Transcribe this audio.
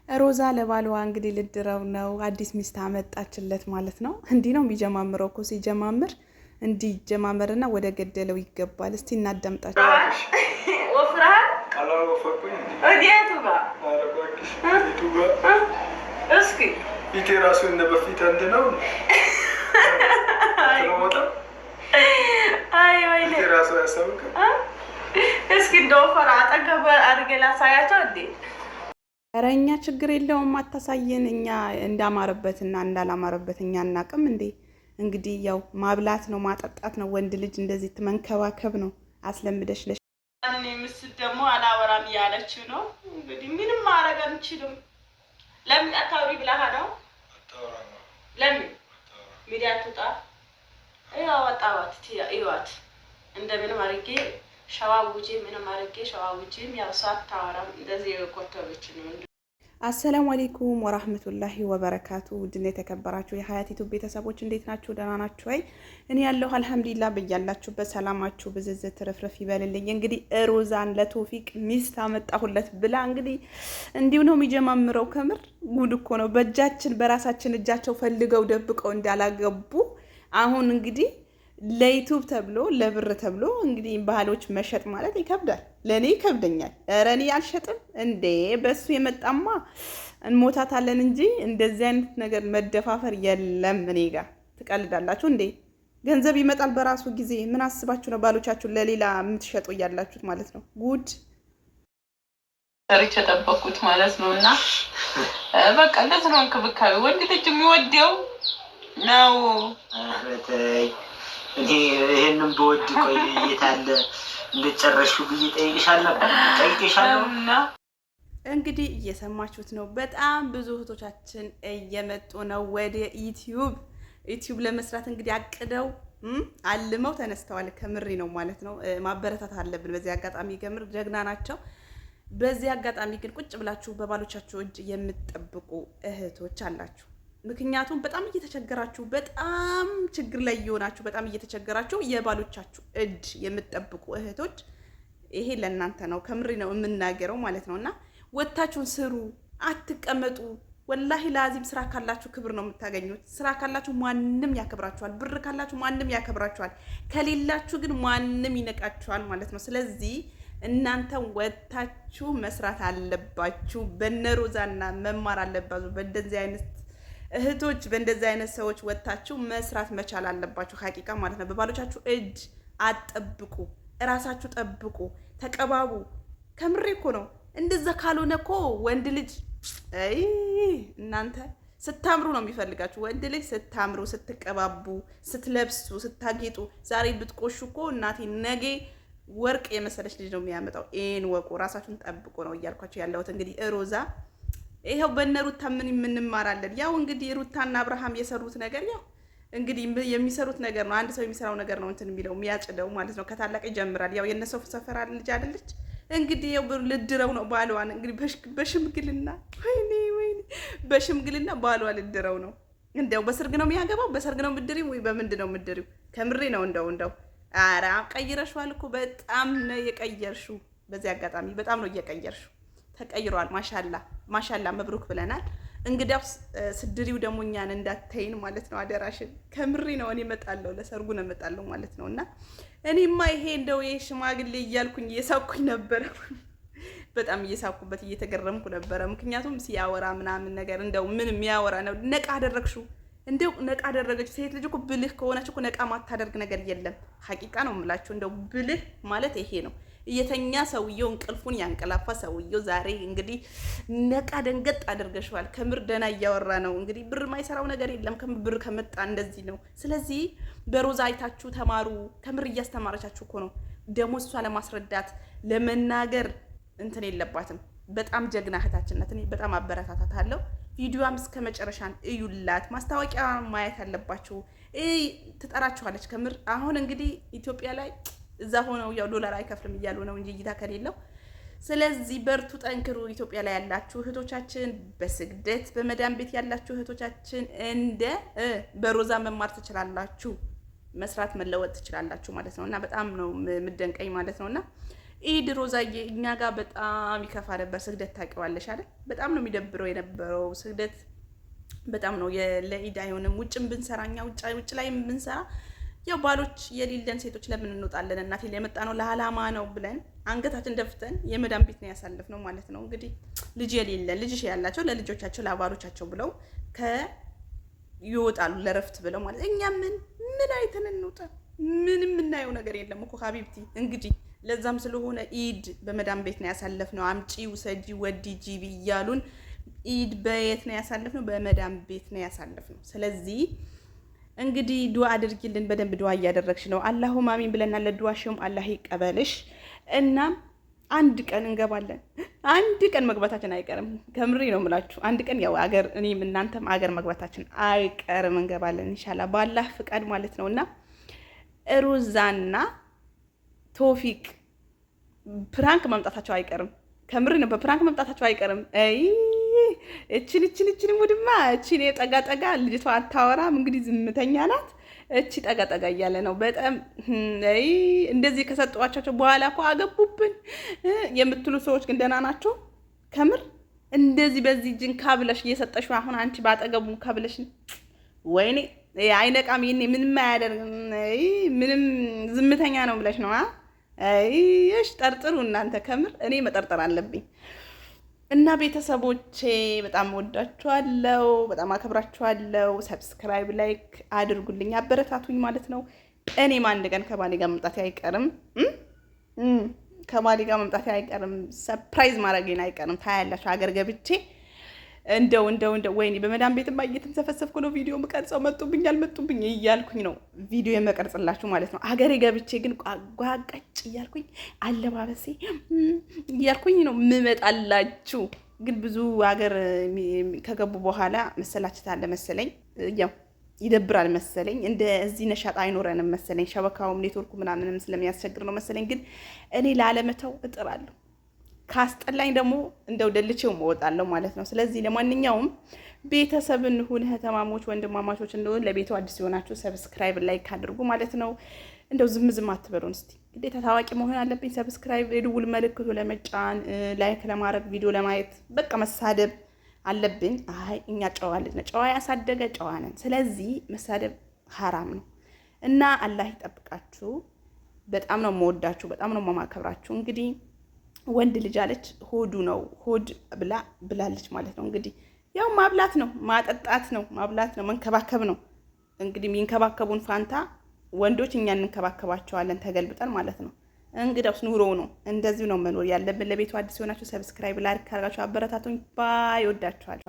ሮዛ ለባሏ እንግዲህ ልድረው ነው። አዲስ ሚስት አመጣችለት ማለት ነው። እንዲህ ነው የሚጀማምረው እኮ ሲጀማምር እንዲህ ይጀማመርና ወደ ገደለው ይገባል። እስቲ እናዳምጣቸው። ወፍራል እስኪ ፊቴ ራሱ እንደ በፊት አንድ ነው። ፊቴ ራሱ ያሳውቅ። እስኪ እንደወፈራ አጠገብ አድርጌ ላሳያቸው እንዴ። ኧረ እኛ ችግር የለውም አታሳየን። እኛ እንዳማረበትና እንዳላማረበት እኛ እናቅም እንዴ። እንግዲህ ያው ማብላት ነው ማጠጣት ነው። ወንድ ልጅ እንደዚህ መንከባከብ ነው። አስለምደሽ ለሽ እኔ ምስል ደግሞ አላወራም እያለችው ነው። እንግዲህ ምንም ማድረግ አንችልም። ለምን አታውሪ ብለህ ነው? ለምን ሚዲያ ትውጣ? ያው ወጣዋት ይዋት እንደምንም አድርጌ ሸዋውጂ ምንም አድርጌ ሸዋውጂም ያው ሳታወራም እንደዚህ የቆተበች ነው። አሰላሙ አለይኩም ወራህመቱላሂ ወበረካቱ። ውድና የተከበራችሁ የሀያት ዩቲዩብ ቤተሰቦች እንዴት ናችሁ? ደህና ናችሁ ወይ? እኔ ያለሁ አልሐምዱሊላህ። በያላችሁበት ሰላማችሁ ብዝዝት ትርፍርፍ ይበልልኝ። እንግዲህ ሮዛን ለቶፊቅ ሚስት አመጣሁለት ብላ እንግዲህ እንዲሁ ነው የሚጀማምረው። ከምር ጉድ እኮ ነው። በእጃችን በራሳችን እጃቸው ፈልገው ደብቀው እንዳላገቡ አሁን እንግዲህ ለዩቲዩብ ተብሎ ለብር ተብሎ እንግዲህ ባህሎች መሸጥ ማለት ይከብዳል። ለእኔ ይከብደኛል። ኧረ እኔ አልሸጥም እንዴ። በሱ የመጣማ እንሞታታለን እንጂ እንደዚህ አይነት ነገር መደፋፈር የለም። እኔ ጋር ትቀልዳላችሁ እንዴ? ገንዘብ ይመጣል በራሱ ጊዜ። ምን አስባችሁ ነው ባሎቻችሁን ለሌላ የምትሸጡ እያላችሁት ማለት ነው? ጉድ ሰርቼ ጠበኩት ማለት ነው። እና በቃ እንደዚህ ነው እንክብካቤ። ወንድ ልጅ የሚወደው ነው። ይሄንን በወድ ቆይ የታለ እንደጨረሽው ብዬ ጠይቄሻለሁ። እንግዲህ እየሰማችሁት ነው። በጣም ብዙ እህቶቻችን እየመጡ ነው ወደ ዩቲዩብ ለመስራት እንግዲህ አቅደው አልመው ተነስተዋል። ከምሪ ነው ማለት ነው። ማበረታት አለብን በዚህ አጋጣሚ። ከምር ጀግና ናቸው። በዚህ አጋጣሚ ግን ቁጭ ብላችሁ በባሎቻችሁ እጅ የምትጠብቁ እህቶች አላችሁ። ምክንያቱም በጣም እየተቸገራችሁ በጣም ችግር ላይ እየሆናችሁ በጣም እየተቸገራችሁ የባሎቻችሁ እጅ የምትጠብቁ እህቶች ይሄ ለእናንተ ነው። ከምሪ ነው የምናገረው ማለት ነው። እና ወታችሁን ስሩ፣ አትቀመጡ። ወላሂ ላዚም ስራ ካላችሁ ክብር ነው የምታገኙት። ስራ ካላችሁ ማንም ያከብራችኋል። ብር ካላችሁ ማንም ያከብራችኋል። ከሌላችሁ ግን ማንም ይነቃችኋል ማለት ነው። ስለዚህ እናንተ ወታችሁ መስራት አለባችሁ። በነሮዛና መማር አለባችሁ። በእንደዚህ አይነት እህቶች በእንደዚህ አይነት ሰዎች ወጣችሁ መስራት መቻል አለባችሁ። ሀቂቃ ማለት ነው። በባሎቻችሁ እጅ አትጠብቁ፣ እራሳችሁ ጠብቁ፣ ተቀባቡ። ከምሬ እኮ ነው። እንደዛ ካልሆነ እኮ ወንድ ልጅ እናንተ ስታምሩ ነው የሚፈልጋችሁ። ወንድ ልጅ ስታምሩ፣ ስትቀባቡ፣ ስትለብሱ፣ ስታጌጡ። ዛሬ ብትቆሹ እኮ እናቴ ነገ ወርቅ የመሰለች ልጅ ነው የሚያመጣው። ይሄን ወቁ። ራሳችሁን ጠብቁ ነው እያልኳቸው ያለሁት። እንግዲህ ሮዛ ይሄው በነሩታ ምን እንማራለን? ያው እንግዲህ ሩታና አብርሃም የሰሩት ነገር ያው እንግዲህ የሚሰሩት ነገር ነው። አንድ ሰው የሚሰራው ነገር ነው እንትን የሚለው የሚያጭደው ማለት ነው። ከታላቅ ይጀምራል። ያው የነሰው ሰፈራ ልጅ አይደለች እንግዲህ ያው ልድረው ነው ባሏን። እንግዲህ በሽምግልና ወይኔ በሽምግልና ባሏ ልድረው ነው። እንደው በሰርግ ነው የሚያገባው። በሰርግ ነው ምድሪው ወይ በምንድን ነው ምድሪው? ከምሬ ነው። እንደው ኧረ ቀይረሽዋል እኮ በጣም ነው የቀየርሽው። በዚህ አጋጣሚ በጣም ነው እየቀየርሽው። ተቀይሯል። ማሻላ መብሩክ ብለናል። እንግዲያውስ ስድሪው ደግሞ እኛን እንዳታይን ማለት ነው። አደራሽን። ከምሪ ነው። እኔ እመጣለሁ፣ ለሰርጉ ነው እመጣለሁ ማለት ነው። እና እኔማ ይሄ እንደው ሽማግሌ እያልኩኝ እየሳኩኝ ነበረ። በጣም እየሳኩበት እየተገረምኩ ነበረ። ምክንያቱም ሲያወራ ምናምን ነገር እንደው ምን የሚያወራ ነው። ነቃ አደረግሽው። እንደው ነቃ አደረገች። ሴት ልጅ እኮ ብልህ ከሆነች እኮ ነቃ ማታደርግ ነገር የለም። ሀቂቃ ነው የምላችሁ። እንደው ብልህ ማለት ይሄ ነው። እየተኛ ሰውየው እንቅልፉን ያንቀላፋ ሰውየው ዛሬ እንግዲህ ነቃ ደንገጥ አድርገሽዋል። ከምር ደህና እያወራ ነው። እንግዲህ ብር ማይሰራው ነገር የለም። ብር ከመጣ እንደዚህ ነው። ስለዚህ በሮዛ አይታችሁ ተማሩ። ከምር እያስተማረቻችሁ እኮ ነው። ደግሞ እሷ ለማስረዳት ለመናገር እንትን የለባትም። በጣም ጀግና እህታችን ናት። እኔ በጣም አበረታታታለሁ። ቪዲዮዋም እስከ መጨረሻን እዩላት። ማስታወቂያ ማየት አለባችሁ። ትጠራችኋለች። ከምር አሁን እንግዲህ ኢትዮጵያ ላይ እዛ ሆነው ያው ዶላር አይከፍልም እያሉ ነው እንጂ እይታ ከሌለው። ስለዚህ በርቱ፣ ጠንክሩ። ኢትዮጵያ ላይ ያላችሁ እህቶቻችን፣ በስግደት በመዳን ቤት ያላችሁ እህቶቻችን እንደ በሮዛ መማር ትችላላችሁ፣ መስራት መለወጥ ትችላላችሁ ማለት ነውና በጣም ነው የምደንቀኝ ማለት ነውና ኢድ ሮዛዬ እኛ ጋር በጣም ይከፋ ነበር። ስግደት ታውቂዋለሽ አይደል? በጣም ነው የሚደብረው የነበረው ስግደት። በጣም ነው ለኢድ አይሆንም። ውጭም ብንሰራ እኛ ውጭ ላይ ብንሰራ ያው ባሎች የሌለን ሴቶች ለምን እንወጣለን? እናቴ የመጣ ነው ለዓላማ ነው ብለን አንገታችን ደፍተን የመዳን ቤት ነው ያሳለፍነው ማለት ነው። እንግዲህ ልጅ የሌለን ልጅሽ ያላቸው ለልጆቻቸው ለባሎቻቸው ብለው ይወጣሉ ለረፍት ብለው ማለት እኛ ምን አይተን እንውጣ? ምንም የምናየው ነገር የለም እኮ ሀቢብቲ። እንግዲህ ለዛም ስለሆነ ኢድ በመዳን ቤት ነው ያሳለፍነው። አምጪ ውሰጂ ወዲ ጂቢ እያሉን ኢድ በየት ነው ያሳለፍነው? በመዳን ቤት ነው ያሳለፍነው። ስለዚህ እንግዲህ ዱዓ አድርጊልን። በደንብ ዱዓ እያደረግሽ ነው። አላሁም አሚን ብለናል። ለዱዓሽም አላህ ይቀበልሽ። እና አንድ ቀን እንገባለን። አንድ ቀን መግባታችን አይቀርም። ከምሬ ነው የምላችሁ። አንድ ቀን ያው አገር እኔም እናንተም አገር መግባታችን አይቀርም። እንገባለን ኢንሻአላህ በአላህ ፍቃድ ማለት ነውና ሩዛና ቶፊቅ ፕራንክ መምጣታቸው አይቀርም። ከምሬ ነው በፕራንክ መምጣታቸው አይቀርም። አይ እቺን ሙድማ እቺን ጠጋ ልጅቷ አታወራም። እንግዲህ ዝምተኛ ናት። እቺ ጠጋ እያለ ነው በጣም አይ እንደዚህ ከሰጧቸው በኋላ እኮ አገቡብን የምትሉ ሰዎች ግን ደህና ናቸው። ከምር እንደዚህ በዚህ ጅን ካብለሽ እየሰጠሽ አሁን አንቺ ባጠገቡ ካብለሽ ወይኔ አይነቃም። ይሄኔ ምንም አያደርግም። ምንም ዝምተኛ ነው ብለሽ ነው። እሺ ጠርጥሩ እናንተ። ከምር እኔ መጠርጠር አለብኝ። እና ቤተሰቦቼ በጣም ወዳችኋለሁ፣ በጣም አከብራችኋለሁ። ሰብስክራይብ ላይክ አድርጉልኝ፣ አበረታቱኝ ማለት ነው። እኔም አንድ ቀን ከባሌ ጋር መምጣቴ አይቀርም። ከባሌ ጋር መምጣቴ አይቀርም። ሰርፕራይዝ ማድረጌን አይቀርም። ታያላችሁ ሀገር ገብቼ እንደው ወይኔ በመዳን ቤትማ እየተንሰፈሰፍኩ ነው ቪዲዮ መቀርጸው መጡብኝ አልመጡብኝ እያልኩኝ ነው ቪዲዮ የመቀርጽላችሁ ማለት ነው። ሀገሬ ገብቼ ግን ጓቀጭ እያልኩኝ አለባበሴ እያልኩኝ ነው የምመጣላችሁ። ግን ብዙ ሀገር ከገቡ በኋላ መሰላችት አለ መሰለኝ፣ ያው ይደብራል መሰለኝ። እንደ እዚህ ነሻጣ አይኖረንም መሰለኝ። ሸበካውም ኔትወርኩ ምናምንም ስለሚያስቸግር ነው መሰለኝ። ግን እኔ ላለመተው እጥራለሁ። ካስጠላኝ ደግሞ እንደው ደልቼው እወጣለሁ ማለት ነው። ስለዚህ ለማንኛውም ቤተሰብን ሁን እህትማማቾች ወንድማማቾች እንደሆን ለቤቱ አዲስ የሆናችሁ ሰብስክራይብ ላይክ አድርጉ ማለት ነው። እንደው ዝም አትበሉን እስቲ። ግዴታ ታዋቂ መሆን አለብኝ? ሰብስክራይብ የደውል ምልክቱ ለመጫን ላይክ ለማድረግ ቪዲዮ ለማየት በቃ መሳደብ አለብኝ? አይ እኛ ጨዋ ልጅ ነን፣ ጨዋ ያሳደገ ጨዋ ነን። ስለዚህ መሳደብ ሐራም ነው እና አላህ ይጠብቃችሁ። በጣም ነው የምወዳችሁ፣ በጣም ነው የማከብራችሁ። እንግዲህ ወንድ ልጅ አለች ሆዱ ነው ሆድ ብላለች ማለት ነው። እንግዲህ ያው ማብላት ነው ማጠጣት ነው ማብላት ነው መንከባከብ ነው። እንግዲህ የሚንከባከቡን ፋንታ ወንዶች እኛ እንንከባከባቸዋለን ተገልብጠን ማለት ነው። እንግዲያውስ ኑሮ ነው፣ እንደዚሁ ነው መኖር ያለብን። ለቤቱ አዲስ የሆናችሁ ሰብስክራይብ ላይክ አድርጋችሁ አበረታቱኝ። ባይ ወዳችኋለሁ።